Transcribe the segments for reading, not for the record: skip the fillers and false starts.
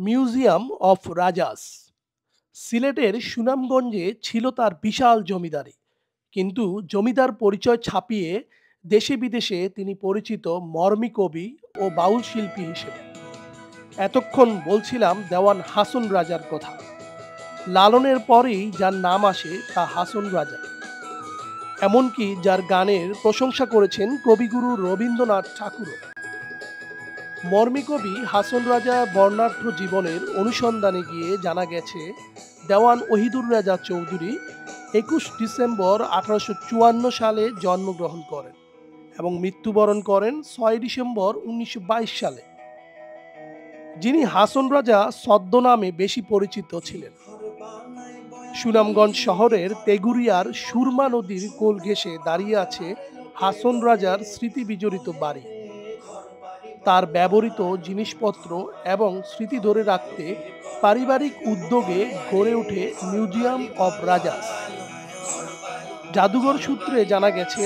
Museum of রাজাস। সিলেটের সুনামগঞ্জে ছিল তার বিশাল জমিদারি, কিন্তু জমিদার পরিচয় ছাপিয়ে দেশে বিদেশে তিনি পরিচিত মরমী কবি ও বাউল শিল্পী হিসেবে। এতক্ষণ বলছিলাম দেওয়ান হাসন রাজার কথা। লালনের পরেই যার নাম আসে তা হাসন রাজা, এমনকি যার গানের প্রশংসা করেছেন কবিগুরু রবীন্দ্রনাথ ঠাকুরও। মরমী কবি হাসন রাজা বর্ণাঢ্য জীবনের অনুসন্ধানে গিয়ে জানা গেছে দেওয়ান ওহিদুর রাজা চৌধুরী ২১ ডিসেম্বর ১৮৫৪ সালে জন্মগ্রহণ করেন এবং মৃত্যুবরণ করেন ৬ ডিসেম্বর ১৯২২ সালে। যিনি হাসন রাজা ছদ্মনামে বেশি পরিচিত ছিলেন। সুনামগঞ্জ শহরের তেগুরিয়ার সুরমা নদীর কোল ঘেঁষে দাঁড়িয়ে আছে হাসন রাজার স্মৃতি বিজড়িত বাড়ি। তার ব্যবহৃত জিনিসপত্র এবং স্মৃতি ধরে রাখতে পারিবারিক উদ্যোগে গড়ে ওঠে মিউজিয়াম অব রাজাস। জাদুঘর সূত্রে জানা গেছে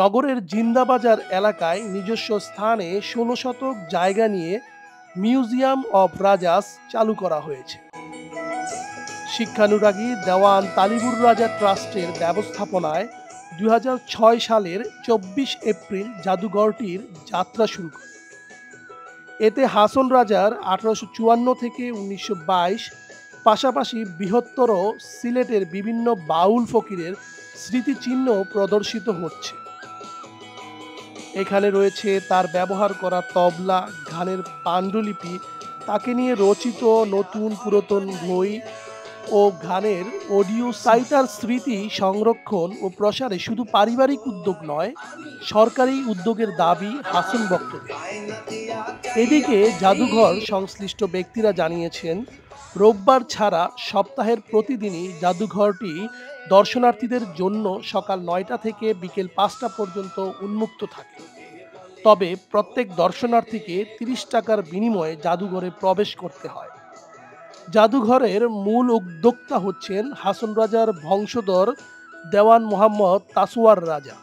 নগরের জিন্দাবাজার এলাকায় নিজস্ব স্থানে ১৬ শতক জায়গা নিয়ে মিউজিয়াম অব রাজাস চালু করা হয়েছে। শিক্ষানুরাগী দেওয়ান তালিবুর রাজা ট্রাস্টের ব্যবস্থাপনায় ২০০৬ সালের ২৪ এপ্রিল জাদুঘরটির যাত্রা শুরু করে। এতে হাসন রাজার ১৮৫৪ থেকে ১৯২২ পাশাপাশি বৃহত্তর সিলেটের বিভিন্ন বাউল ফকিরের স্মৃতিচিহ্ন প্রদর্শিত হচ্ছে। এখানে রয়েছে তার ব্যবহার করা তবলা, গানের পাণ্ডুলিপি, তাকে নিয়ে রচিত নতুন পুরাতন বই ও গানের অডিও সাইটার স্মৃতি সংরক্ষণ ও প্রসারে শুধু পারিবারিক উদ্যোগ নয়, সরকারি উদ্যোগের দাবি হাসন বক্তব্যে। এদিকে জাদুঘর সংশ্লিষ্ট ব্যক্তিরা জানিয়েছেন রোববার ছাড়া সপ্তাহের প্রতিদিনই জাদুঘরটি দর্শনার্থীদের জন্য সকাল ৯টা থেকে বিকেল ৫টা পর্যন্ত উন্মুক্ত থাকে। তবে প্রত্যেক দর্শনার্থীকে ৩০ টাকার বিনিময়ে জাদুঘরে প্রবেশ করতে হয়। জাদুঘরের মূল উদ্যোক্তা হচ্ছেন হাসন রাজার বংশধর দেওয়ান মোহাম্মদ তাসওয়ার রাজা।